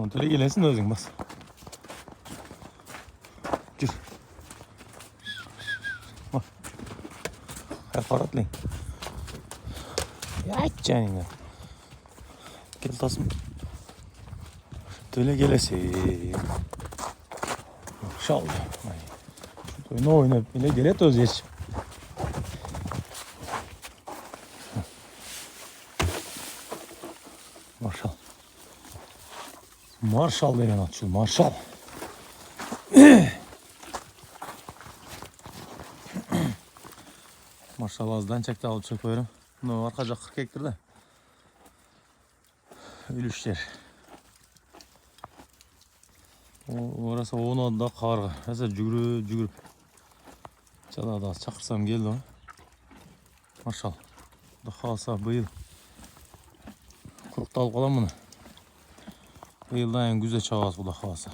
Kontrole gelesin de özün bas. Gir. Bak. Aparatlayın. Ya canına. Gel tasım. Töle gelesin. Maşallah. Ne oynayıp bile gele toz geç. Marşal. Marşal denen atçıl. Marşal. Marşal azdan çekti alıp çöküyorum. Bunu arkaca 40 hektar da. Ülüşler. Orası onun da karga. Mesela cügürüp. Çada da çakırsam geldi o. Marşal. Da kalsa bu yıl. Kurukta alıp kalan bunu. Bu yıldan en güzel çağız bu da kalsa.